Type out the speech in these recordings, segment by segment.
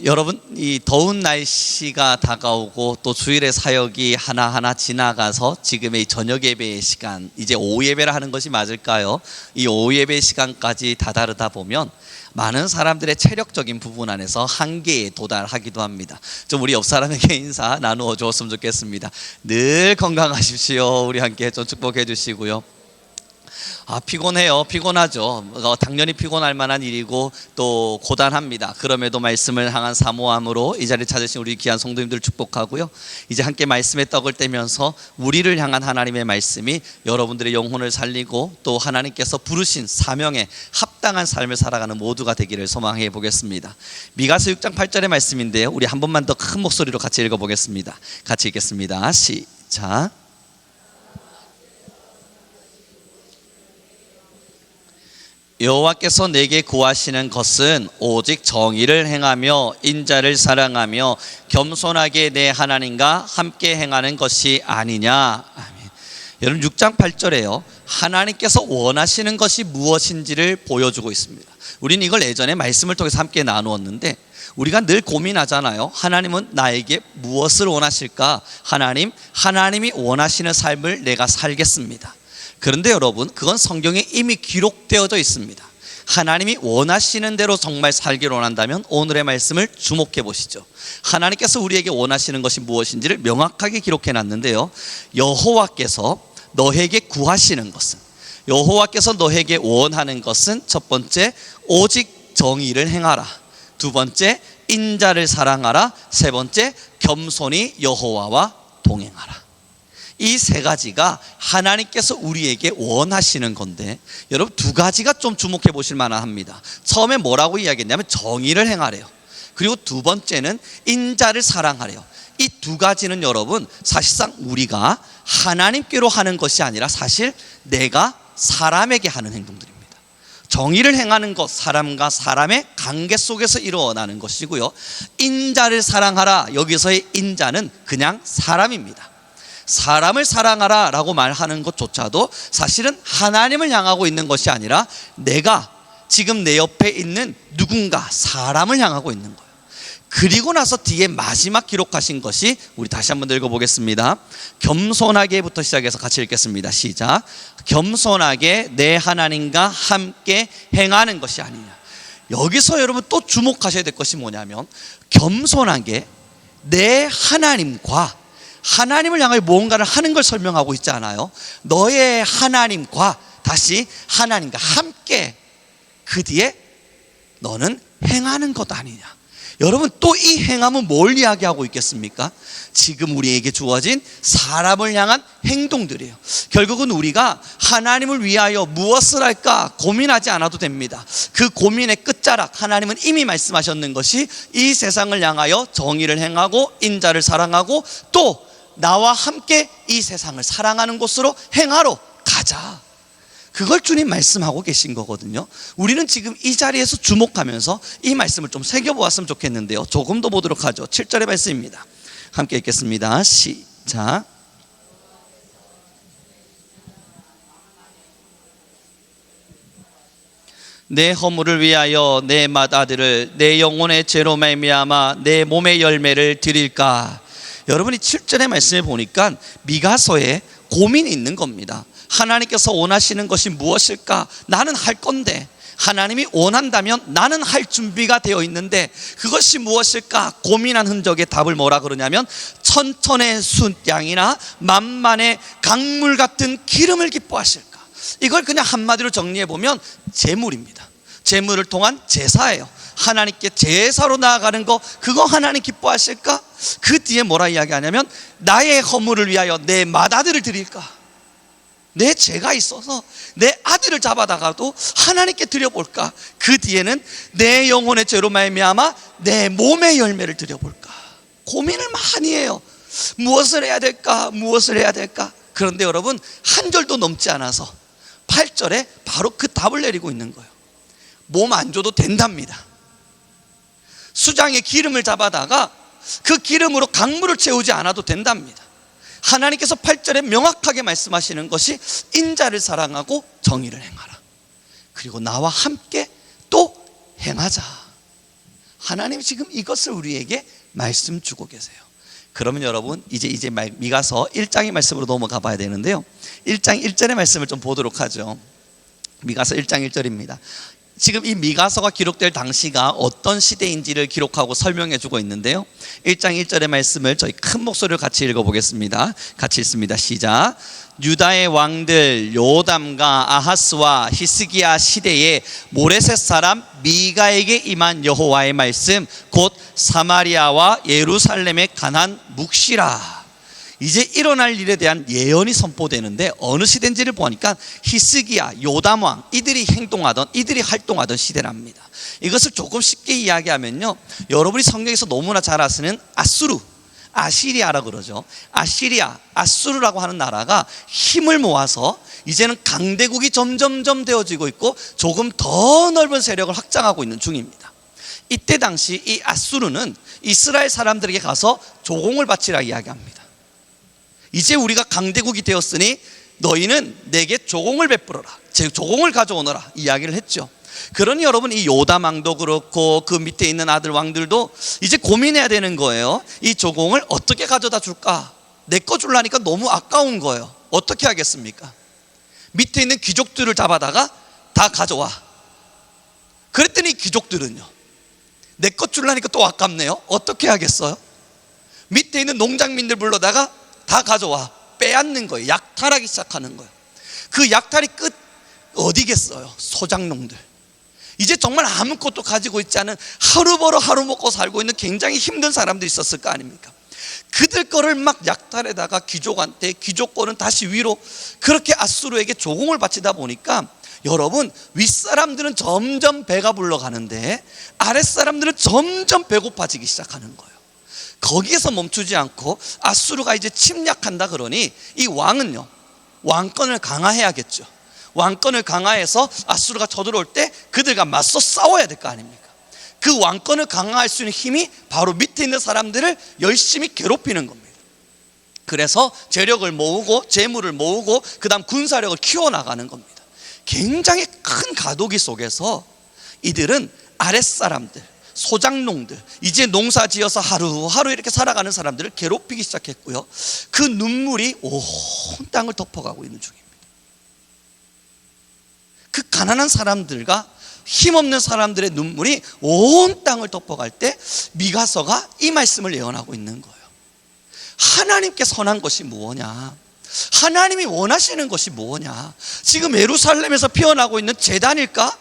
여러분, 이 더운 날씨가 다가오고 또 주일의 사역이 하나하나 지나가서 지금의 저녁 예배의 시간, 이제 오후 예배를 하는 것이 맞을까요? 이 오후 예배 시간까지 다다르다 보면 많은 사람들의 체력적인 부분 안에서 한계에 도달하기도 합니다. 좀 우리 옆 사람에게 인사 나누어 주었으면 좋겠습니다. 늘 건강하십시오. 우리 함께 좀 축복해 주시고요. 피곤해요. 피곤하죠. 당연히 피곤할 만한 일이고 또 고단합니다. 그럼에도 말씀을 향한 사모함으로 이 자리를 찾으신 우리 귀한 성도님들 축복하고요. 이제 함께 말씀의 떡을 떼면서 우리를 향한 하나님의 말씀이 여러분들의 영혼을 살리고 또 하나님께서 부르신 사명에 합당한 삶을 살아가는 모두가 되기를 소망해 보겠습니다. 미가서 6장 8절의 말씀인데요, 우리 한 번만 더 큰 목소리로 같이 읽어보겠습니다. 같이 읽겠습니다. 시작. 여호와께서 내게 구하시는 것은 오직 정의를 행하며 인자를 사랑하며 겸손하게 내 하나님과 함께 행하는 것이 아니냐. 아멘. 여러분, 6장 8절에요, 하나님께서 원하시는 것이 무엇인지를 보여주고 있습니다. 우리는 이걸 예전에 말씀을 통해서 함께 나누었는데, 우리가 늘 고민하잖아요. 하나님은 나에게 무엇을 원하실까? 하나님이 원하시는 삶을 내가 살겠습니다. 그런데 여러분, 그건 성경에 이미 기록되어져 있습니다. 하나님이 원하시는 대로 정말 살기를 원한다면 오늘의 말씀을 주목해 보시죠. 하나님께서 우리에게 원하시는 것이 무엇인지를 명확하게 기록해 놨는데요, 여호와께서 너에게 구하시는 것은, 여호와께서 너에게 원하는 것은, 첫 번째, 오직 정의를 행하라. 두 번째, 인자를 사랑하라. 세 번째, 겸손히 여호와와 동행하라. 이 세 가지가 하나님께서 우리에게 원하시는 건데, 여러분, 두 가지가 좀 주목해 보실 만합니다. 처음에 뭐라고 이야기했냐면 정의를 행하래요. 그리고 두 번째는 인자를 사랑하래요. 이 두 가지는 여러분, 사실상 우리가 하나님께로 하는 것이 아니라 사실 내가 사람에게 하는 행동들입니다. 정의를 행하는 것, 사람과 사람의 관계 속에서 일어나는 것이고요, 인자를 사랑하라, 여기서의 인자는 그냥 사람입니다. 사람을 사랑하라 라고 말하는 것조차도 사실은 하나님을 향하고 있는 것이 아니라 내가 지금 내 옆에 있는 누군가, 사람을 향하고 있는 거예요. 그리고 나서 뒤에 마지막 기록하신 것이, 우리 다시 한번 읽어보겠습니다. 겸손하게부터 시작해서 같이 읽겠습니다. 시작. 겸손하게 내 하나님과 함께 행하는 것이 아니냐. 여기서 여러분 또 주목하셔야 될 것이 뭐냐면, 겸손하게 내 하나님을 향해 무언가를 하는 걸 설명하고 있지 않아요? 너의 하나님과, 다시 하나님과 함께, 그 뒤에 너는 행하는 것 아니냐. 여러분, 또 이 행함은 뭘 이야기하고 있겠습니까? 지금 우리에게 주어진 사람을 향한 행동들이에요. 결국은 우리가 하나님을 위하여 무엇을 할까 고민하지 않아도 됩니다. 그 고민의 끝자락, 하나님은 이미 말씀하셨는 것이 이 세상을 향하여 정의를 행하고 인자를 사랑하고 또 나와 함께 이 세상을 사랑하는 곳으로 행하러 가자. 그걸 주님 말씀하고 계신 거거든요. 우리는 지금 이 자리에서 주목하면서 이 말씀을 좀 새겨보았으면 좋겠는데요, 조금 더 보도록 하죠. 7절의 말씀입니다. 함께 읽겠습니다. 시작. 내 허물을 위하여 내 맏아들을 내 영혼의 죄로 말미암아 내 몸의 열매를 드릴까. 여러분이 7절의 말씀을 보니까 미가서에 고민이 있는 겁니다. 하나님께서 원하시는 것이 무엇일까? 나는 할 건데, 하나님이 원한다면 나는 할 준비가 되어 있는데 그것이 무엇일까? 고민한 흔적에 답을 뭐라 그러냐면, 천천의 숫양이나 만만의 강물 같은 기름을 기뻐하실까? 이걸 그냥 한마디로 정리해보면 제물입니다. 제물을 통한 제사예요. 하나님께 제사로 나아가는 거, 그거 하나님 기뻐하실까? 그 뒤에 뭐라 이야기하냐면, 나의 허물을 위하여 내 맏아들을 드릴까? 내 죄가 있어서 내 아들을 잡아다가도 하나님께 드려볼까? 그 뒤에는 내 영혼의 죄로 말미암아 내 몸의 열매를 드려볼까? 고민을 많이 해요. 무엇을 해야 될까? 무엇을 해야 될까? 그런데 여러분, 한 절도 넘지 않아서 8절에 바로 그 답을 내리고 있는 거예요. 몸 안 줘도 된답니다. 수장의 기름을 잡아다가 그 기름으로 강물을 채우지 않아도 된답니다. 하나님께서 8절에 명확하게 말씀하시는 것이 인자를 사랑하고 정의를 행하라. 그리고 나와 함께 또 행하자. 하나님이 지금 이것을 우리에게 말씀 주고 계세요. 그러면 여러분 이제 미가서 1장의 말씀으로 넘어가 봐야 되는데요, 1장 1절의 말씀을 좀 보도록 하죠. 미가서 1장 1절입니다. 지금 이 미가서가 기록될 당시가 어떤 시대인지를 기록하고 설명해 주고 있는데요, 1장 1절의 말씀을 저희 큰 목소리로 같이 읽어보겠습니다. 같이 읽습니다. 시작. 유다의 왕들 요담과 아하스와 히스기야 시대에 모레셋 사람 미가에게 임한 여호와의 말씀 곧 사마리아와 예루살렘에 관한 묵시라. 이제 일어날 일에 대한 예언이 선포되는데 어느 시대인지를 보니까 히스기야, 요담 왕, 이들이 활동하던 시대랍니다. 이것을 조금 쉽게 이야기하면요, 여러분이 성경에서 너무나 잘 아시는 아시리아라고 그러죠. 아수르라고 하는 나라가 힘을 모아서 이제는 강대국이 점점점 되어지고 있고 조금 더 넓은 세력을 확장하고 있는 중입니다. 이때 당시 이 아수르는 이스라엘 사람들에게 가서 조공을 바치라 이야기합니다. 이제 우리가 강대국이 되었으니 너희는 내게 조공을 베풀어라, 조공을 가져오너라 이야기를 했죠. 그러니 여러분 이 요담 왕도 그렇고 그 밑에 있는 아들 왕들도 이제 고민해야 되는 거예요. 이 조공을 어떻게 가져다 줄까? 내 거 줄라니까 너무 아까운 거예요. 어떻게 하겠습니까? 밑에 있는 귀족들을 잡아다가 다 가져와. 그랬더니 귀족들은요, 내 거 줄라니까 또 아깝네요. 어떻게 하겠어요? 밑에 있는 농장민들 불러다가 다 가져와. 빼앗는 거예요. 약탈하기 시작하는 거예요. 그 약탈이 끝 어디겠어요? 소작농들. 이제 정말 아무것도 가지고 있지 않은 하루 벌어 하루 먹고 살고 있는 굉장히 힘든 사람들이 있었을 거 아닙니까? 그들 거를 막 약탈에다가 귀족한테, 귀족권은 다시 위로, 그렇게 아수르에게 조공을 바치다 보니까 여러분 윗사람들은 점점 배가 불러가는데 아랫사람들은 점점 배고파지기 시작하는 거예요. 거기에서 멈추지 않고 아수르가 이제 침략한다 그러니 이 왕은요, 왕권을 강화해야겠죠. 왕권을 강화해서 아수르가 쳐들어올 때 그들과 맞서 싸워야 될 거 아닙니까? 그 왕권을 강화할 수 있는 힘이 바로 밑에 있는 사람들을 열심히 괴롭히는 겁니다. 그래서 재력을 모으고 재물을 모으고 그 다음 군사력을 키워나가는 겁니다. 굉장히 큰 가도기 속에서 이들은 아랫사람들, 소작농들, 이제 농사 지어서 하루하루 이렇게 살아가는 사람들을 괴롭히기 시작했고요, 그 눈물이 온 땅을 덮어가고 있는 중입니다. 그 가난한 사람들과 힘없는 사람들의 눈물이 온 땅을 덮어갈 때 미가서가 이 말씀을 예언하고 있는 거예요. 하나님께 선한 것이 무엇냐? 하나님이 원하시는 것이 무엇냐? 지금 예루살렘에서 피어나고 있는 제단일까?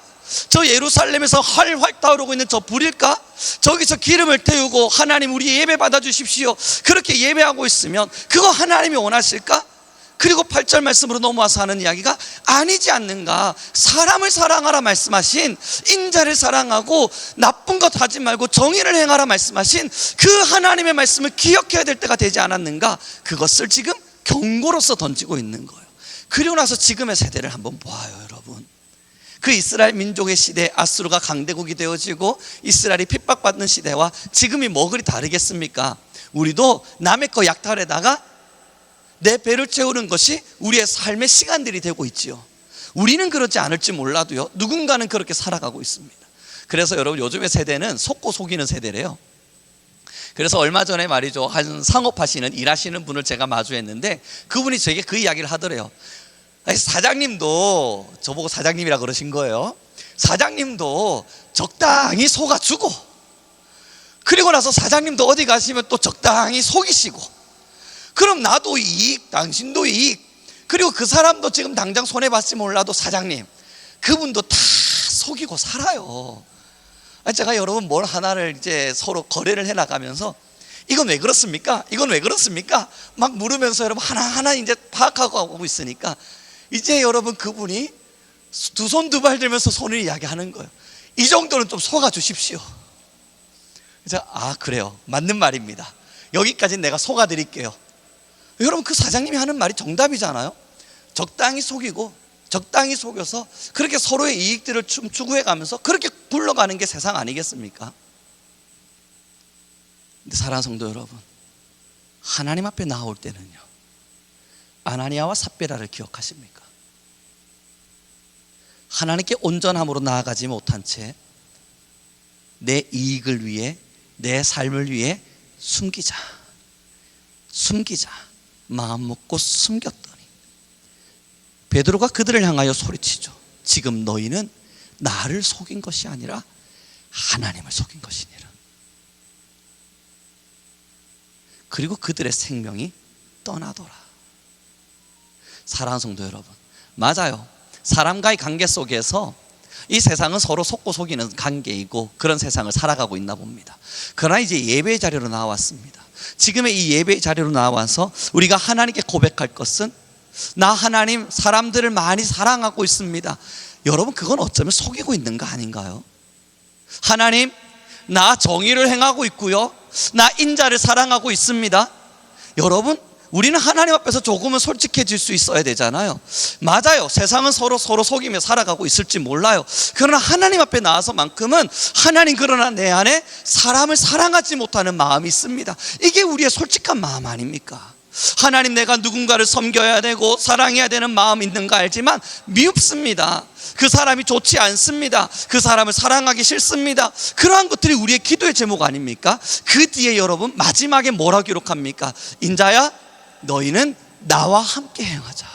저 예루살렘에서 활활 타오르고 있는 저 불일까? 저기서 기름을 태우고 하나님 우리 예배 받아주십시오, 그렇게 예배하고 있으면 그거 하나님이 원하실까? 그리고 8절 말씀으로 넘어와서 하는 이야기가 아니지 않는가? 사람을 사랑하라 말씀하신, 인자를 사랑하고 나쁜 것 하지 말고 정의를 행하라 말씀하신 그 하나님의 말씀을 기억해야 될 때가 되지 않았는가? 그것을 지금 경고로서 던지고 있는 거예요. 그리고 나서 지금의 세대를 한번 보아요. 여러분, 그 이스라엘 민족의 시대, 아수르가 강대국이 되어지고 이스라엘이 핍박받는 시대와 지금이 뭐 그리 다르겠습니까? 우리도 남의 거 약탈에다가 내 배를 채우는 것이 우리의 삶의 시간들이 되고 있지요. 우리는 그렇지 않을지 몰라도요, 누군가는 그렇게 살아가고 있습니다. 그래서 여러분 요즘의 세대는 속고 속이는 세대래요. 그래서 얼마 전에 말이죠, 한 상업하시는 일하시는 분을 제가 마주했는데 그분이 저에게 그 이야기를 하더래요. 사장님도, 저보고 사장님이라 그러신 거예요. 사장님도 적당히 속아주고, 그리고 나서 사장님도 어디 가시면 또 적당히 속이시고, 그럼 나도 이익, 당신도 이익, 그리고 그 사람도 지금 당장 손해봤지 몰라도 사장님, 그분도 다 속이고 살아요. 제가 여러분 뭘 하나를 이제 서로 거래를 해나가면서 이건 왜 그렇습니까? 이건 왜 그렇습니까? 막 물으면서 여러분 하나하나 이제 파악하고 하고 있으니까 이제 여러분 그분이 두 손 두 발 들면서 손을 이야기하는 거예요. 이 정도는 좀 속아 주십시오. 그래서 그래요, 맞는 말입니다. 여기까지는 내가 속아 드릴게요. 여러분 그 사장님이 하는 말이 정답이잖아요. 적당히 속이고 적당히 속여서 그렇게 서로의 이익들을 추구해 가면서 그렇게 굴러가는 게 세상 아니겠습니까? 근데 사랑하는 성도 여러분, 하나님 앞에 나올 때는요, 아나니아와 삽비라를 기억하십니까? 하나님께 온전함으로 나아가지 못한 채 내 이익을 위해, 내 삶을 위해 숨기자 마음 먹고 숨겼더니 베드로가 그들을 향하여 소리치죠. 지금 너희는 나를 속인 것이 아니라 하나님을 속인 것이니라. 그리고 그들의 생명이 떠나더라. 사랑하는 성도 여러분, 맞아요. 사람과의 관계 속에서 이 세상은 서로 속고 속이는 관계이고 그런 세상을 살아가고 있나 봅니다. 그러나 이제 예배의 자리로 나왔습니다. 지금의 이 예배의 자리로 나와서 우리가 하나님께 고백할 것은, 나 하나님 사람들을 많이 사랑하고 있습니다. 여러분, 그건 어쩌면 속이고 있는 거 아닌가요? 하나님, 나 정의를 행하고 있고요, 나 인자를 사랑하고 있습니다. 여러분, 우리는 하나님 앞에서 조금은 솔직해질 수 있어야 되잖아요. 맞아요. 세상은 서로 속이며 살아가고 있을지 몰라요. 그러나 하나님 앞에 나와서만큼은, 하나님, 그러나 내 안에 사람을 사랑하지 못하는 마음이 있습니다. 이게 우리의 솔직한 마음 아닙니까? 하나님, 내가 누군가를 섬겨야 되고 사랑해야 되는 마음이 있는가 알지만 미흡습니다. 그 사람이 좋지 않습니다. 그 사람을 사랑하기 싫습니다. 그러한 것들이 우리의 기도의 제목 아닙니까? 그 뒤에 여러분 마지막에 뭐라 기록합니까? 인자야, 너희는 나와 함께 행하자.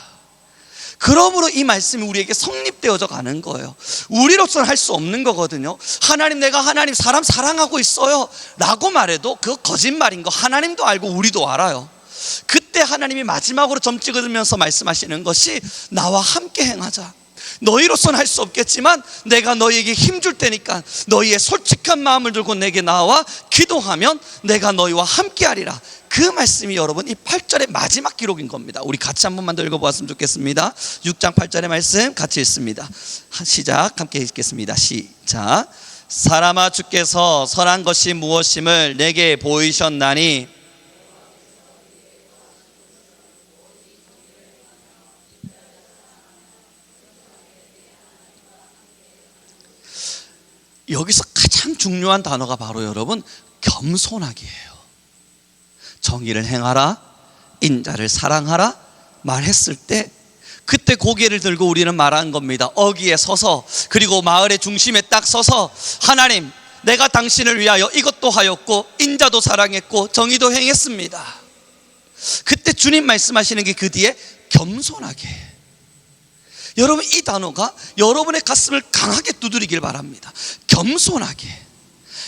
그러므로 이 말씀이 우리에게 성립되어져 가는 거예요. 우리로서는 할 수 없는 거거든요. 하나님, 내가 하나님 사람 사랑하고 있어요 라고 말해도 그 거짓말인 거 하나님도 알고 우리도 알아요. 그때 하나님이 마지막으로 점 찍으면서 말씀하시는 것이 나와 함께 행하자. 너희로서는 할 수 없겠지만 내가 너희에게 힘줄 테니까 너희의 솔직한 마음을 들고 내게 나와 기도하면 내가 너희와 함께 하리라. 그 말씀이 여러분 이 8절의 마지막 기록인 겁니다. 우리 같이 한 번만 더 읽어보았으면 좋겠습니다. 6장 8절의 말씀 같이 읽습니다. 시작, 함께 읽겠습니다. 시작. 사람아, 주께서 선한 것이 무엇임을 내게 보이셨나니 여기서 가장 중요한 단어가 바로 여러분 겸손하기예요. 정의를 행하라, 인자를 사랑하라 말했을 때 그때 고개를 들고 우리는 말한 겁니다. 어귀에 서서, 그리고 마을의 중심에 딱 서서, 하나님, 내가 당신을 위하여 이것도 하였고 인자도 사랑했고 정의도 행했습니다. 그때 주님 말씀하시는 게 그 뒤에 겸손하게. 여러분, 이 단어가 여러분의 가슴을 강하게 두드리길 바랍니다. 겸손하게.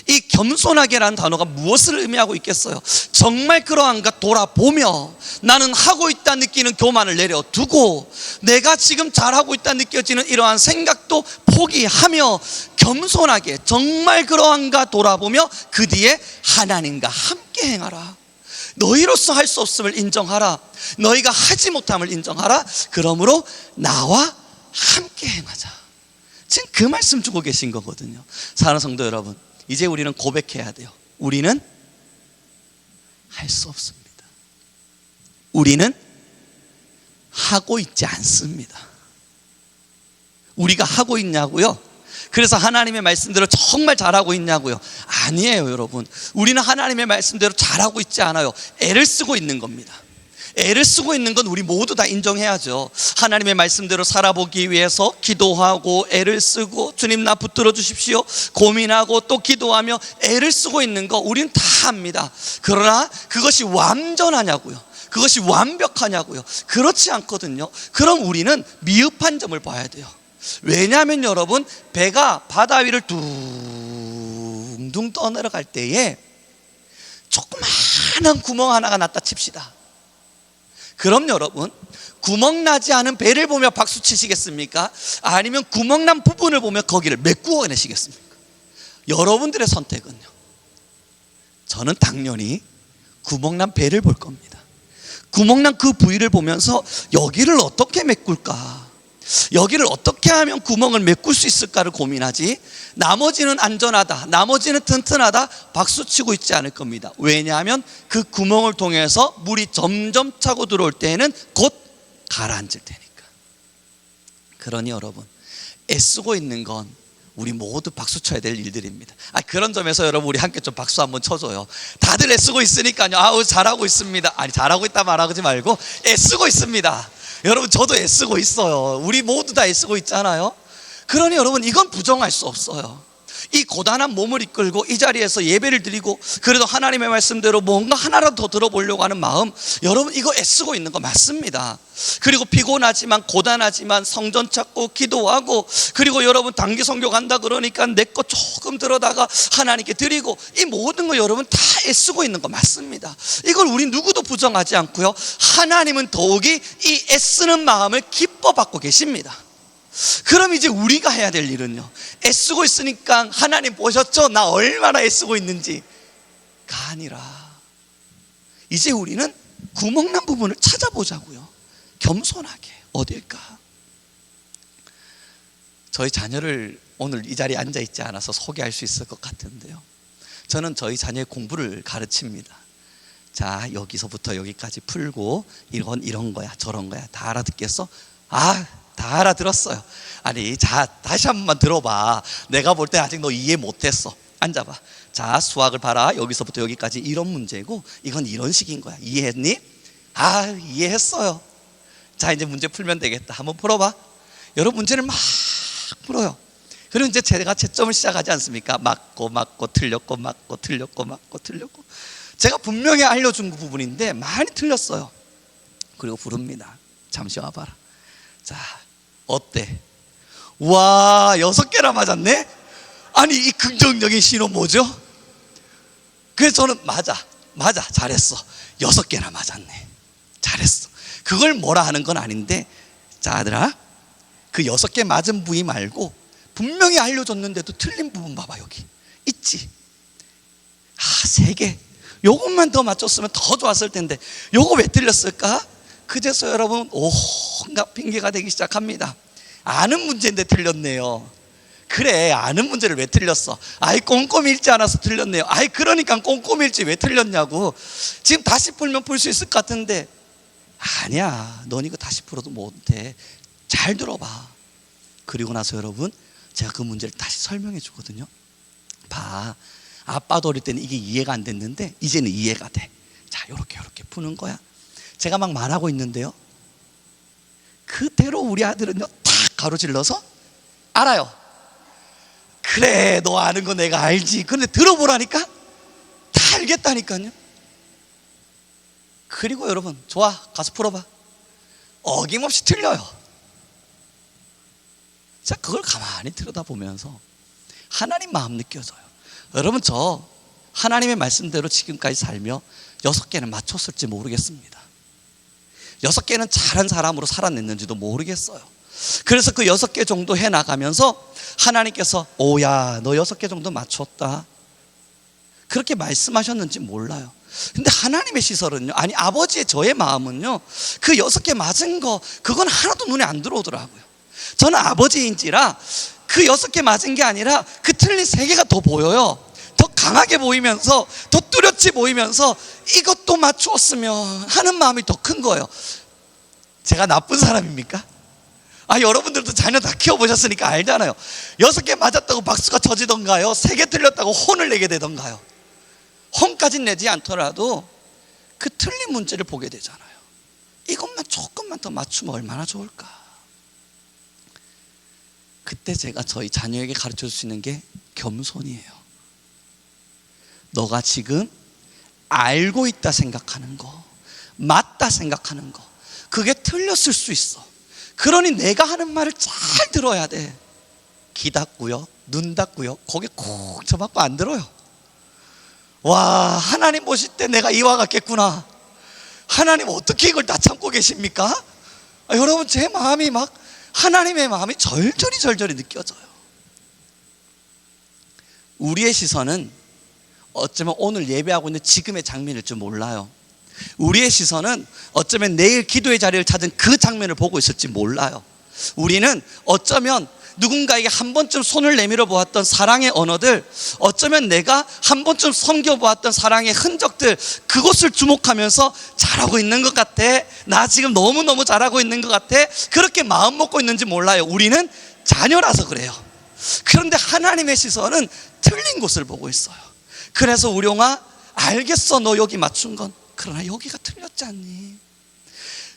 이 겸손하게라는 단어가 무엇을 의미하고 있겠어요? 정말 그러한가 돌아보며 나는 하고 있다 느끼는 교만을 내려두고 내가 지금 잘하고 있다 느껴지는 이러한 생각도 포기하며 겸손하게 정말 그러한가 돌아보며 그 뒤에 하나님과 함께 행하라. 너희로서 할 수 없음을 인정하라. 너희가 하지 못함을 인정하라. 그러므로 나와 함께 행하자. 지금 그 말씀 주고 계신 거거든요. 사랑하는 성도 여러분, 이제 우리는 고백해야 돼요. 우리는 할 수 없습니다. 우리는 하고 있지 않습니다. 우리가 하고 있냐고요? 그래서 하나님의 말씀대로 정말 잘하고 있냐고요? 아니에요, 여러분. 우리는 하나님의 말씀대로 잘하고 있지 않아요. 애를 쓰고 있는 겁니다. 애를 쓰고 있는 건 우리 모두 다 인정해야죠. 하나님의 말씀대로 살아보기 위해서 기도하고 애를 쓰고, 주님 나 붙들어 주십시오 고민하고 또 기도하며 애를 쓰고 있는 거 우리는 다 합니다. 그러나 그것이 완전하냐고요? 그것이 완벽하냐고요? 그렇지 않거든요. 그럼 우리는 미흡한 점을 봐야 돼요. 왜냐하면 여러분, 배가 바다 위를 둥둥 떠내려갈 때에 조그마한 구멍 하나가 났다 칩시다. 그럼 여러분, 구멍 나지 않은 배를 보며 박수 치시겠습니까? 아니면 구멍 난 부분을 보며 거기를 메꾸어내시겠습니까? 여러분들의 선택은요. 저는 당연히 구멍 난 배를 볼 겁니다. 구멍 난 그 부위를 보면서 여기를 어떻게 메꿀까, 여기를 어떻게 하면 구멍을 메꿀 수 있을까를 고민하지, 나머지는 안전하다, 나머지는 튼튼하다 박수치고 있지 않을 겁니다. 왜냐하면 그 구멍을 통해서 물이 점점 차고 들어올 때에는 곧 가라앉을 테니까. 그러니 여러분, 애쓰고 있는 건 우리 모두 박수 쳐야 될 일들입니다. 그런 점에서 여러분, 우리 함께 좀 박수 한번 쳐줘요. 다들 애쓰고 있으니까요. 아우, 잘하고 있습니다. 아니, 잘하고 있다 말하지 말고 애쓰고 있습니다. 여러분, 저도 애쓰고 있어요. 우리 모두 다 애쓰고 있잖아요. 그러니 여러분, 이건 부정할 수 없어요. 이 고단한 몸을 이끌고 이 자리에서 예배를 드리고 그래도 하나님의 말씀대로 뭔가 하나라도 더 들어보려고 하는 마음, 여러분 이거 애쓰고 있는 거 맞습니다. 그리고 피곤하지만 고단하지만 성전 찾고 기도하고, 그리고 여러분 단기 선교 간다 그러니까 내 거 조금 들어다가 하나님께 드리고, 이 모든 거 여러분 다 애쓰고 있는 거 맞습니다. 이걸 우리 누구도 부정하지 않고요, 하나님은 더욱이 이 애쓰는 마음을 기뻐 받고 계십니다. 그럼 이제 우리가 해야 될 일은요, 애쓰고 있으니까 하나님 보셨죠? 나 얼마나 애쓰고 있는지가 아니라 이제 우리는 구멍난 부분을 찾아보자고요. 겸손하게. 어딜까? 저희 자녀를 오늘 이 자리에 앉아 있지 않아서 소개할 수 있을 것 같은데요, 저는 저희 자녀의 공부를 가르칩니다. 자, 여기서부터 여기까지 풀고 이건 이런 거야 저런 거야 다 알아듣겠어? 다 알아들었어요. 아니, 자, 다시 한 번만 들어봐. 내가 볼 때 아직 너 이해 못했어. 앉아봐. 자, 수학을 봐라. 여기서부터 여기까지 이런 문제고 이건 이런 식인 거야. 이해했니? 이해했어요. 자, 이제 문제 풀면 되겠다. 한번 풀어봐. 여러분 문제를 막 풀어요. 그리고 이제 제가 채점을 시작하지 않습니까? 맞고 틀렸고 맞고 틀렸고 맞고 틀렸고. 제가 분명히 알려준 그 부분인데 많이 틀렸어요. 그리고 부릅니다. 잠시 와봐라. 자, 어때? 와, 6개나 맞았네? 아니, 이 긍정적인 신호 뭐죠? 그래서 저는 맞아 잘했어. 6개나 맞았네. 잘했어. 그걸 뭐라 하는 건 아닌데, 자, 아들아, 그 6개 맞은 부위 말고 분명히 알려줬는데도 틀린 부분 봐봐. 여기 있지? 3개. 요것만 더 맞췄으면 더 좋았을 텐데 요거 왜 틀렸을까? 그제서 여러분 온갖 핑계가 되기 시작합니다. 아는 문제인데 틀렸네요. 그래, 아는 문제를 왜 틀렸어? 꼼꼼히 읽지 않아서 틀렸네요. 그러니까 꼼꼼히 읽지 왜 틀렸냐고. 지금 다시 풀면 풀 수 있을 것 같은데, 아니야, 넌 이거 다시 풀어도 못해. 잘 들어봐. 그리고 나서 여러분, 제가 그 문제를 다시 설명해 주거든요. 봐, 아빠도 어릴 때는 이게 이해가 안 됐는데 이제는 이해가 돼. 자, 요렇게 푸는 거야. 제가 막 말하고 있는데요, 그대로 우리 아들은요 탁 가로질러서 알아요. 그래, 너 아는 거 내가 알지. 근데 들어보라니까 다 알겠다니까요. 그리고 여러분, 좋아, 가서 풀어봐. 어김없이 틀려요. 자, 그걸 가만히 들여다보면서 하나님 마음 느껴져요. 여러분, 저 하나님의 말씀대로 지금까지 살며 6개는 맞췄을지 모르겠습니다. 6개는 잘한 사람으로 살아냈는지도 모르겠어요. 그래서 그 6개 정도 해나가면서 하나님께서 오야, 너 6개 정도 맞췄다, 그렇게 말씀하셨는지 몰라요. 근데 하나님의 시설은요, 아니 아버지의 저의 마음은요, 그 6개 맞은 거 그건 하나도 눈에 안 들어오더라고요. 저는 아버지인지라 그 6개 맞은 게 아니라 그 틀린 3개가 더 보여요. 더 강하게 보이면서 더 뚜렷이 보이면서 이것도 맞추었으면 하는 마음이 더 큰 거예요. 제가 나쁜 사람입니까? 여러분들도 자녀 다 키워보셨으니까 알잖아요. 6개 맞았다고 박수가 쳐지던가요, 3개 틀렸다고 혼을 내게 되던가요. 혼까지 내지 않더라도 그 틀린 문제를 보게 되잖아요. 이것만 조금만 더 맞추면 얼마나 좋을까. 그때 제가 저희 자녀에게 가르쳐 줄 수 있는 게 겸손이에요. 너가 지금 알고 있다 생각하는 거, 맞다 생각하는 거, 그게 틀렸을 수 있어. 그러니 내가 하는 말을 잘 들어야 돼. 귀 닫고요, 눈 닫고요, 고개 콕 쳐박고 안 들어요. 와, 하나님 보실 때 내가 이와 같겠구나. 하나님 어떻게 이걸 다 참고 계십니까? 여러분, 제 마음이 막 하나님의 마음이 절절히 느껴져요. 우리의 시선은 어쩌면 오늘 예배하고 있는 지금의 장면일 줄 몰라요. 우리의 시선은 어쩌면 내일 기도의 자리를 찾은 그 장면을 보고 있을지 몰라요. 우리는 어쩌면 누군가에게 한 번쯤 손을 내밀어 보았던 사랑의 언어들, 어쩌면 내가 한 번쯤 섬겨보았던 사랑의 흔적들, 그것을 주목하면서 잘하고 있는 것 같아, 나 지금 너무너무 잘하고 있는 것 같아, 그렇게 마음 먹고 있는지 몰라요. 우리는 자녀라서 그래요. 그런데 하나님의 시선은 틀린 곳을 보고 있어요. 그래서 우룡아, 알겠어, 너 여기 맞춘 건. 그러나 여기가 틀렸지 않니?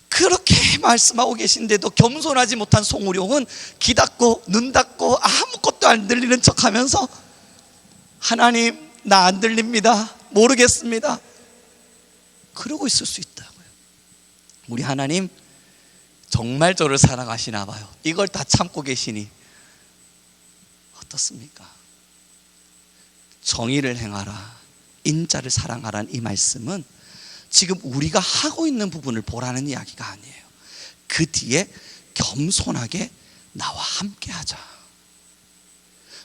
그렇게 말씀하고 계신데도 겸손하지 못한 송우룡은 귀 닫고 눈 닫고 아무것도 안 들리는 척하면서 하나님, 나 안 들립니다, 모르겠습니다, 그러고 있을 수 있다고요. 우리 하나님 정말 저를 사랑하시나 봐요. 이걸 다 참고 계시니 어떻습니까? 정의를 행하라, 인자를 사랑하라는 이 말씀은 지금 우리가 하고 있는 부분을 보라는 이야기가 아니에요. 그 뒤에 겸손하게 나와 함께 하자,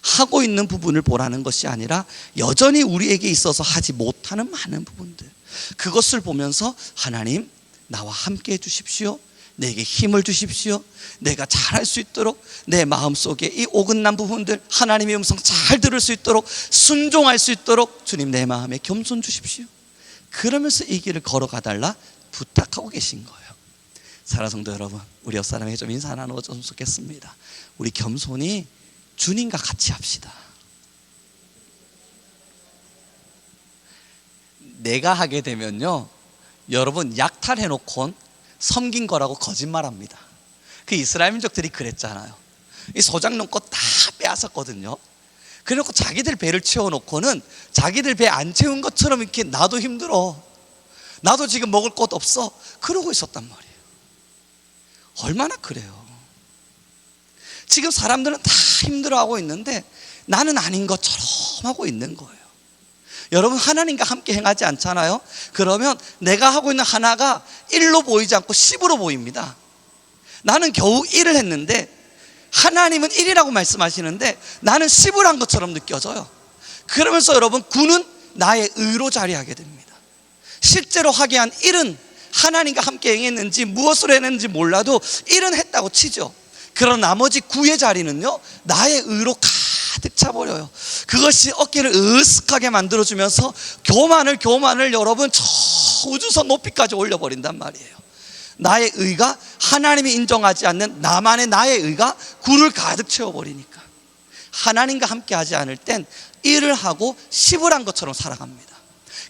하고 있는 부분을 보라는 것이 아니라 여전히 우리에게 있어서 하지 못하는 많은 부분들, 그것을 보면서 하나님, 나와 함께 해 주십시오, 내게 힘을 주십시오, 내가 잘할 수 있도록, 내 마음속에 이 오근난 부분들 하나님의 음성 잘 들을 수 있도록, 순종할 수 있도록 주님 내 마음에 겸손 주십시오, 그러면서 이 길을 걸어가 달라 부탁하고 계신 거예요. 사랑하는 성도 여러분, 우리 옆사람에게 좀 인사 나누어줬으면 좋겠습니다. 우리 겸손히 주님과 같이 합시다. 내가 하게 되면요, 여러분 약탈해놓고 섬긴 거라고 거짓말합니다. 그 이스라엘 민족들이 그랬잖아요. 이 소장농 거 다 빼앗았거든요. 그래놓고 자기들 배를 채워놓고는 자기들 배 안 채운 것처럼 이렇게 나도 힘들어, 나도 지금 먹을 것 없어, 그러고 있었단 말이에요. 얼마나 그래요. 지금 사람들은 다 힘들어하고 있는데 나는 아닌 것처럼 하고 있는 거예요. 여러분, 하나님과 함께 행하지 않잖아요? 그러면 내가 하고 있는 하나가 1로 보이지 않고 10으로 보입니다. 나는 겨우 1을 했는데 하나님은 1이라고 말씀하시는데 나는 10을 한 것처럼 느껴져요. 그러면서 여러분, 9는 나의 의로 자리하게 됩니다. 실제로 하게 한 1은 하나님과 함께 행했는지 무엇을 했는지 몰라도 1은 했다고 치죠. 그런 나머지 9의 자리는요, 나의 의로 가득 차버려요. 그것이 어깨를 으쓱하게 만들어주면서 교만을 여러분 저 우주선 높이까지 올려버린단 말이에요. 나의 의가 하나님이 인정하지 않는 나만의 나의 의가 9를 가득 채워버리니까 하나님과 함께 하지 않을 땐 1을 하고 10을 한 것처럼 살아갑니다.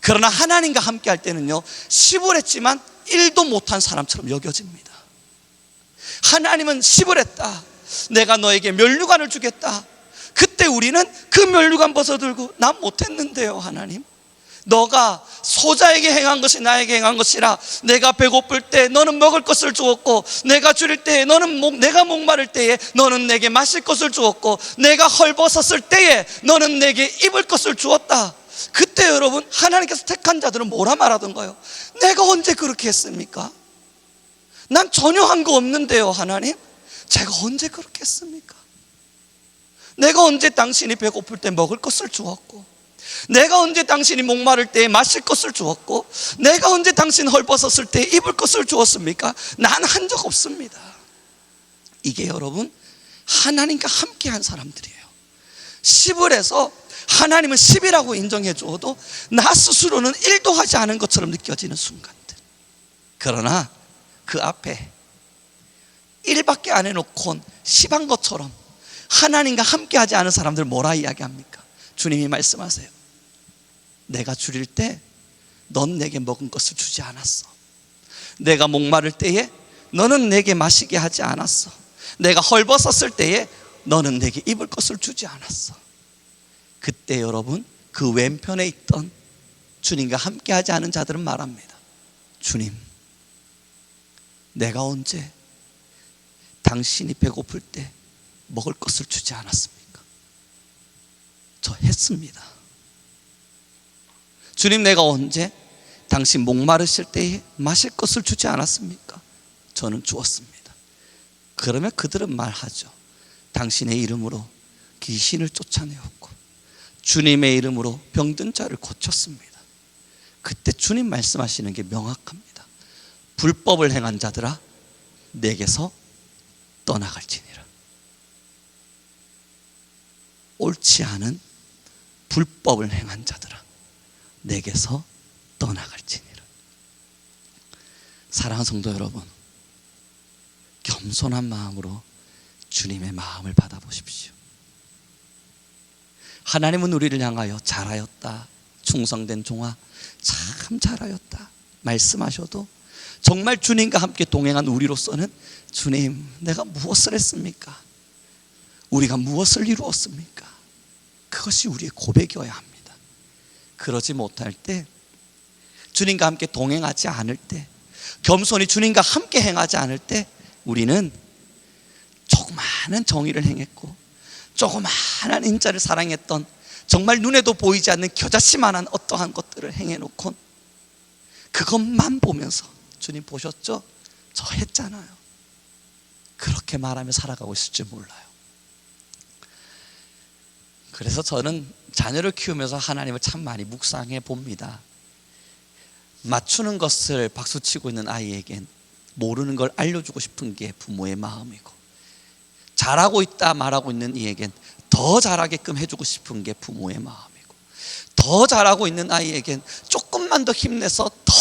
그러나 하나님과 함께 할 때는요, 10을 했지만 1도 못한 사람처럼 여겨집니다. 하나님은 10을 했다, 내가 너에게 면류관을 주겠다. 그때 우리는 그 면류관 벗어들고 난 못했는데요, 하나님, 너가 소자에게 행한 것이 나에게 행한 것이라. 내가 배고플 때 너는 먹을 것을 주었고, 내가 줄일 때에 내가 목마를 때에 너는 내게 마실 것을 주었고, 내가 헐벗었을 때에 너는 내게 입을 것을 주었다. 그때 여러분, 하나님께서 택한 자들은 뭐라 말하던가요? 내가 언제 그렇게 했습니까? 난 전혀 한 거 없는데요, 하나님, 제가 언제 그렇게 했습니까? 내가 언제 당신이 배고플 때 먹을 것을 주었고, 내가 언제 당신이 목마를 때 마실 것을 주었고, 내가 언제 당신 헐벗었을 때 입을 것을 주었습니까? 난 한 적 없습니다. 이게 여러분, 하나님과 함께 한 사람들이에요. 10을 해서 하나님은 10이라고 인정해 주어도 나 스스로는 1도 하지 않은 것처럼 느껴지는 순간들. 그러나 그 앞에 1밖에 안 해놓고 10한 것처럼 하나님과 함께 하지 않은 사람들 뭐라 이야기합니까? 주님이 말씀하세요. 내가 줄일 때 넌 내게 먹은 것을 주지 않았어. 내가 목마를 때에 너는 내게 마시게 하지 않았어. 내가 헐벗었을 때에 너는 내게 입을 것을 주지 않았어. 그때 여러분, 그 왼편에 있던 주님과 함께 하지 않은 자들은 말합니다. 주님, 내가 언제 당신이 배고플 때 먹을 것을 주지 않았습니까? 저 했습니다. 주님, 내가 언제 당신 목마르실 때에 마실 것을 주지 않았습니까? 저는 주었습니다. 그러면 그들은 말하죠. 당신의 이름으로 귀신을 쫓아내었고 주님의 이름으로 병든 자를 고쳤습니다. 그때 주님 말씀하시는 게 명확합니다. 불법을 행한 자들아, 내게서 떠나갈지니라. 옳지 않은 불법을 행한 자들아, 내게서 떠나갈지니라. 사랑하는 성도 여러분, 겸손한 마음으로 주님의 마음을 받아보십시오. 하나님은 우리를 향하여 잘하였다, 충성된 종아, 참 잘하였다 말씀하셔도 정말 주님과 함께 동행한 우리로서는 주님, 내가 무엇을 했습니까? 우리가 무엇을 이루었습니까? 그것이 우리의 고백이어야 합니다. 그러지 못할 때, 주님과 함께 동행하지 않을 때, 겸손히 주님과 함께 행하지 않을 때 우리는 조그마한 정의를 행했고 조그마한 인자를 사랑했던, 정말 눈에도 보이지 않는 겨자씨만한 어떠한 것들을 행해놓고 그것만 보면서 주님 보셨죠? 저 했잖아요. 그렇게 말하며 살아가고 있을 줄 몰라요. 그래서 저는 자녀를 키우면서 하나님을 참 많이 묵상해 봅니다. 맞추는 것을 박수치고 있는 아이에겐 모르는 걸 알려주고 싶은 게 부모의 마음이고, 잘하고 있다 말하고 있는 이에겐 더 잘하게끔 해주고 싶은 게 부모의 마음이고, 더 잘하고 있는 아이에겐 조금만 더 힘내서 더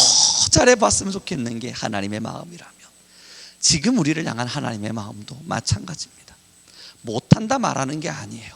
잘해봤으면 좋겠는 게 하나님의 마음이라면, 지금 우리를 향한 하나님의 마음도 마찬가지입니다. 못한다 말하는 게 아니에요.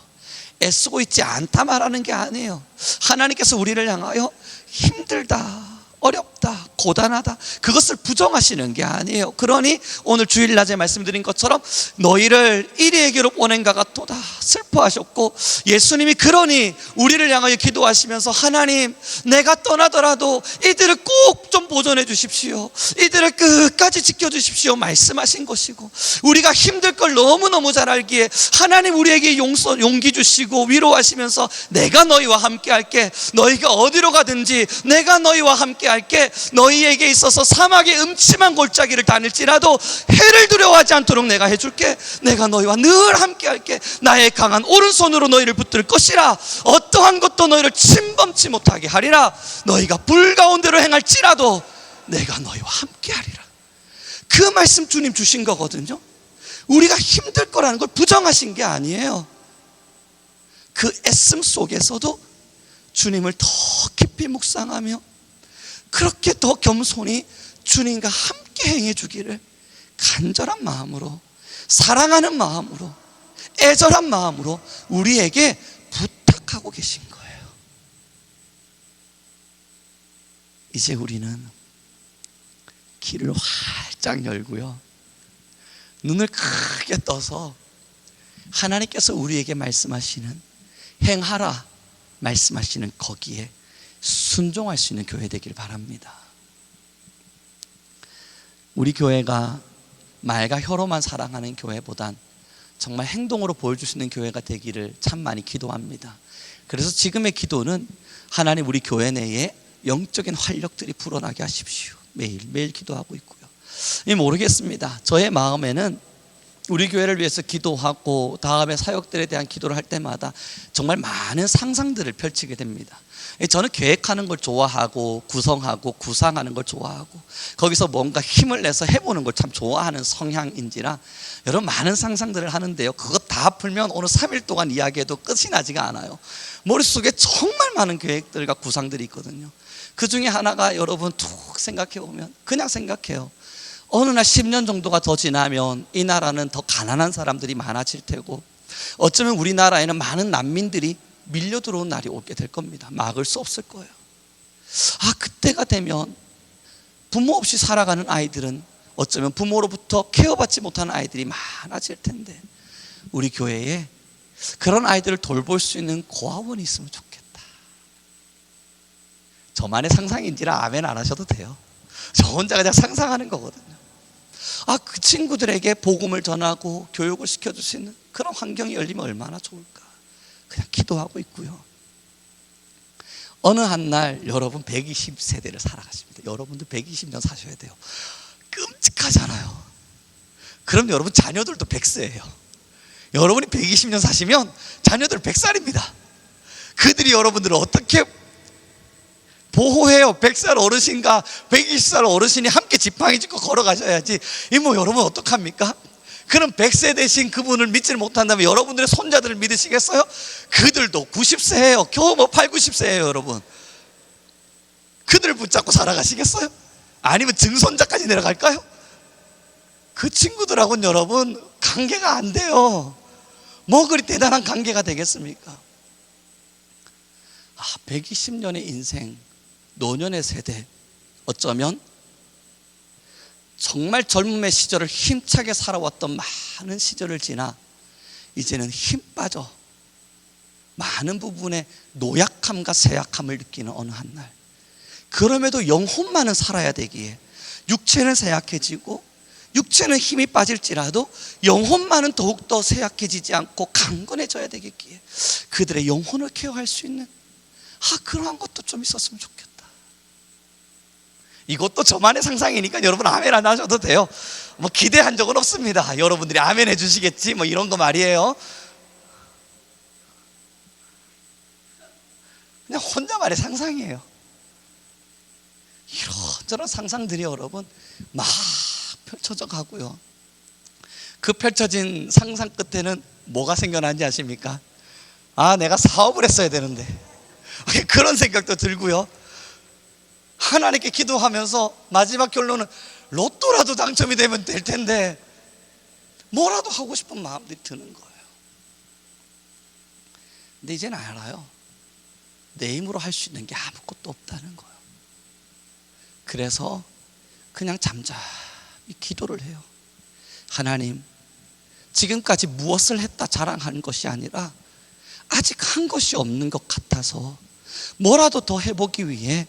애쓰고 있지 않다 말하는 게 아니에요. 하나님께서 우리를 향하여 힘들다, 어렵다, 고단하다, 그것을 부정하시는 게 아니에요. 그러니 오늘 주일낮에 말씀드린 것처럼 너희를 이리에게로 보낸 가 같도다 슬퍼하셨고, 예수님이 그러니 우리를 향하여 기도하시면서 하나님, 내가 떠나더라도 이들을 꼭 좀 보존해 주십시오, 이들을 끝까지 지켜주십시오 말씀하신 것이고, 우리가 힘들 걸 너무너무 잘 알기에 하나님 우리에게 용기 주시고 위로하시면서 내가 너희와 함께 할게, 너희가 어디로 가든지 내가 너희와 함께 할게, 너희에게 있어서 사막의 음침한 골짜기를 다닐지라도 해를 두려워하지 않도록 내가 해줄게, 내가 너희와 늘 함께 할게, 나의 강한 오른손으로 너희를 붙들 것이라, 어떠한 것도 너희를 침범치 못하게 하리라, 너희가 불 가운데로 행할지라도 내가 너희와 함께 하리라. 그 말씀 주님 주신 거거든요. 우리가 힘들 거라는 걸 부정하신 게 아니에요. 그 애씀 속에서도 주님을 더 깊이 묵상하며 그렇게 더 겸손히 주님과 함께 행해 주기를 간절한 마음으로, 사랑하는 마음으로, 애절한 마음으로 우리에게 부탁하고 계신 거예요. 이제 우리는 귀를 활짝 열고요, 눈을 크게 떠서 하나님께서 우리에게 말씀하시는, 행하라 말씀하시는 거기에 순종할 수 있는 교회 되길 바랍니다. 우리 교회가 말과 혀로만 사랑하는 교회보단 정말 행동으로 보여줄 수 있는 교회가 되기를 참 많이 기도합니다. 그래서 지금의 기도는 하나님 우리 교회 내에 영적인 활력들이 불어나게 하십시오, 매일매일 기도하고 있고요. 모르겠습니다. 저의 마음에는 우리 교회를 위해서 기도하고 다음에 사역들에 대한 기도를 할 때마다 정말 많은 상상들을 펼치게 됩니다. 저는 계획하는 걸 좋아하고 구성하고 구상하는 걸 좋아하고 거기서 뭔가 힘을 내서 해보는 걸 참 좋아하는 성향인지라 여러 많은 상상들을 하는데요, 그거 다 풀면 오늘 3일 동안 이야기해도 끝이 나지가 않아요. 머릿속에 정말 많은 계획들과 구상들이 있거든요. 그 중에 하나가 여러분 툭 생각해 보면, 그냥 생각해요. 어느 날 10년 정도가 더 지나면 이 나라는 더 가난한 사람들이 많아질 테고, 어쩌면 우리나라에는 많은 난민들이 밀려 들어온 날이 오게 될 겁니다. 막을 수 없을 거예요. 그때가 되면 부모 없이 살아가는 아이들은 어쩌면 부모로부터 케어받지 못하는 아이들이 많아질 텐데, 우리 교회에 그런 아이들을 돌볼 수 있는 고아원이 있으면 좋겠다. 저만의 상상인지라 아멘 안 하셔도 돼요. 저 혼자 그냥 상상하는 거거든요. 그 친구들에게 복음을 전하고 교육을 시켜줄 수 있는 그런 환경이 열리면 얼마나 좋을까. 그냥 기도하고 있고요. 어느 한 날 여러분 120세대를 살아가십니다. 여러분도 120년 사셔야 돼요. 끔찍하잖아요. 그럼 여러분 자녀들도 100세예요. 여러분이 120년 사시면 자녀들 100살입니다. 그들이 여러분들을 어떻게 보호해요? 100살 어르신과 120살 어르신이 함께 지팡이 짚고 걸어가셔야지. 여러분 어떡합니까? 그럼 100세 되신 그분을 믿지를 못한다면 여러분들의 손자들을 믿으시겠어요? 그들도 90세예요. 겨우 8, 90세예요. 여러분, 그들을 붙잡고 살아가시겠어요? 아니면 증손자까지 내려갈까요? 그 친구들하고는 여러분 관계가 안 돼요. 뭐 그리 대단한 관계가 되겠습니까? 120년의 인생, 노년의 세대, 어쩌면 정말 젊음의 시절을 힘차게 살아왔던 많은 시절을 지나 이제는 힘 빠져 많은 부분에 노약함과 쇠약함을 느끼는 어느 한날, 그럼에도 영혼만은 살아야 되기에 육체는 쇠약해지고 육체는 힘이 빠질지라도 영혼만은 더욱더 쇠약해지지 않고 강건해져야 되겠기에 그들의 영혼을 케어할 수 있는 그러한 것도 좀 있었으면 좋겠다. 이것도 저만의 상상이니까 여러분 아멘 안 하셔도 돼요. 뭐 기대한 적은 없습니다. 여러분들이 아멘 해주시겠지 뭐 이런 거 말이에요. 그냥 혼자만의 상상이에요. 이런저런 상상들이 여러분 막 펼쳐져 가고요. 그 펼쳐진 상상 끝에는 뭐가 생겨나는지 아십니까? 내가 사업을 했어야 되는데, 그런 생각도 들고요. 하나님께 기도하면서 마지막 결론은 로또라도 당첨이 되면 될 텐데 뭐라도 하고 싶은 마음들이 드는 거예요. 근데 이제는 알아요. 내 힘으로 할 수 있는 게 아무것도 없다는 거예요. 그래서 그냥 잠잠히 기도를 해요. 하나님, 지금까지 무엇을 했다 자랑하는 것이 아니라 아직 한 것이 없는 것 같아서 뭐라도 더 해보기 위해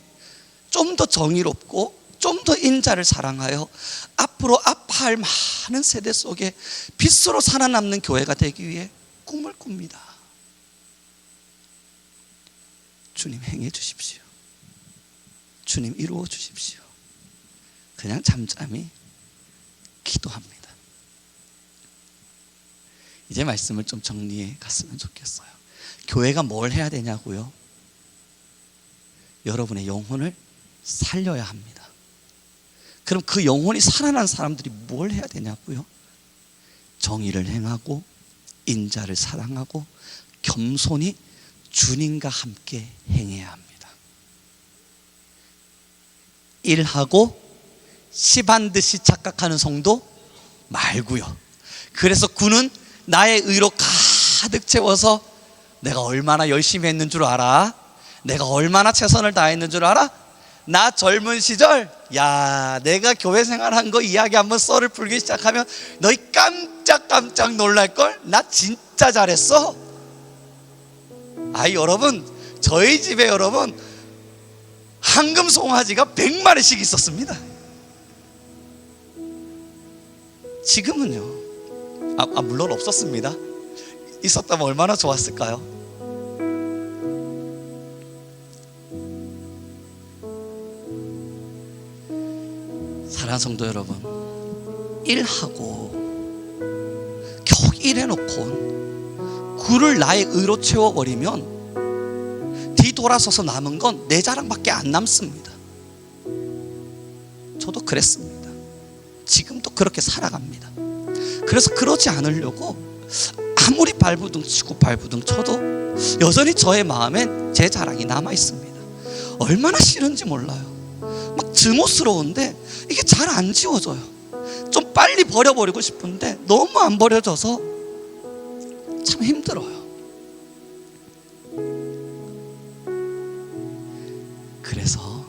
좀 더 정의롭고 좀 더 인자를 사랑하여 앞으로 아파할 많은 세대 속에 빛으로 살아남는 교회가 되기 위해 꿈을 꿉니다. 주님 행해 주십시오. 주님 이루어 주십시오. 그냥 잠잠히 기도합니다. 이제 말씀을 좀 정리해 갔으면 좋겠어요. 교회가 뭘 해야 되냐고요? 여러분의 영혼을 살려야 합니다. 그럼 그 영혼이 살아난 사람들이 뭘 해야 되냐고요? 정의를 행하고 인자를 사랑하고 겸손히 주님과 함께 행해야 합니다. 일하고 시반 듯이 착각하는 성도 말고요. 그래서 구는 나의 의로 가득 채워서 내가 얼마나 열심히 했는 줄 알아? 내가 얼마나 최선을 다했는 줄 알아? 나 젊은 시절 내가 교회 생활한 거 이야기 한번 썰을 풀기 시작하면 너희 깜짝 놀랄걸? 나 진짜 잘했어. 여러분, 저희 집에 여러분 황금 송아지가 100마리씩 있었습니다. 지금은요, 물론 없었습니다. 있었다면 얼마나 좋았을까요? 사랑하는 성도 여러분, 일하고 겨우 일해놓고 굴을 나의 의로 채워버리면 뒤돌아서서 남은 건 내 자랑밖에 안 남습니다. 저도 그랬습니다. 지금도 그렇게 살아갑니다. 그래서 그러지 않으려고 아무리 발부둥 치고 발부둥 쳐도 여전히 저의 마음엔 제 자랑이 남아있습니다. 얼마나 싫은지 몰라요. 막 증오스러운데 이게 잘 안 지워져요. 좀 빨리 버려버리고 싶은데 너무 안 버려져서 참 힘들어요. 그래서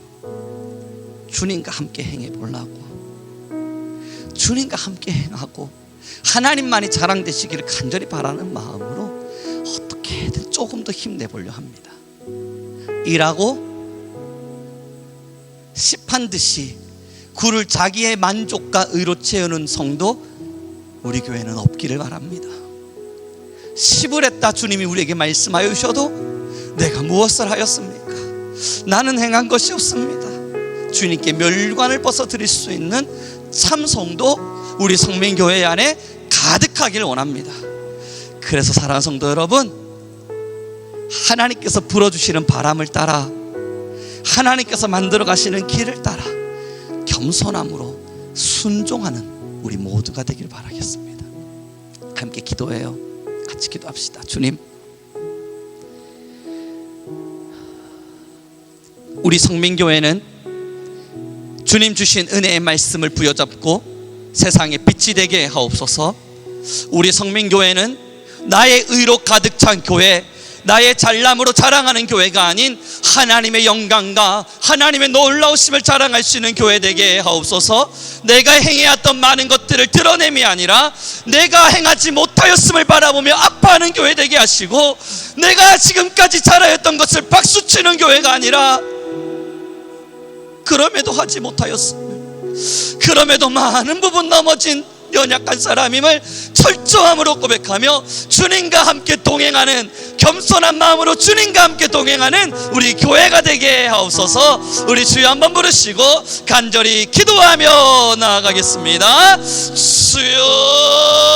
주님과 함께 행해보려고, 주님과 함께 행하고 하나님만이 자랑되시기를 간절히 바라는 마음으로 어떻게든 조금 더 힘내보려 합니다. 일하고 시판 듯이 굴을 자기의 만족과 의로 채우는 성도 우리 교회는 없기를 바랍니다. 10을 했다 주님이 우리에게 말씀하여 주셔도 내가 무엇을 하였습니까? 나는 행한 것이 없습니다. 주님께 멸관을 벗어 드릴 수 있는 참 성도 우리 성민교회 안에 가득하기를 원합니다. 그래서 사랑하는 성도 여러분, 하나님께서 불어주시는 바람을 따라, 하나님께서 만들어 가시는 길을 따라 겸손함으로 순종하는 우리 모두가 되길 바라겠습니다. 함께 기도해요. 같이 기도합시다. 주님, 우리 성민교회는 주님 주신 은혜의 말씀을 부여잡고 세상에 빛이 되게 하옵소서. 우리 성민교회는 나의 의로 가득 찬 교회, 나의 잘남으로 자랑하는 교회가 아닌 하나님의 영광과 하나님의 놀라우심을 자랑할 수 있는 교회 되게 하옵소서. 내가 행해왔던 많은 것들을 드러냄이 아니라 내가 행하지 못하였음을 바라보며 아파하는 교회 되게 하시고, 내가 지금까지 잘하였던 것을 박수치는 교회가 아니라 그럼에도 하지 못하였음을, 그럼에도 많은 부분 넘어진 연약한 사람임을 철저함으로 고백하며 주님과 함께 동행하는, 겸손한 마음으로 주님과 함께 동행하는 우리 교회가 되게 하옵소서. 우리 주여 한번 부르시고 간절히 기도하며 나아가겠습니다. 주여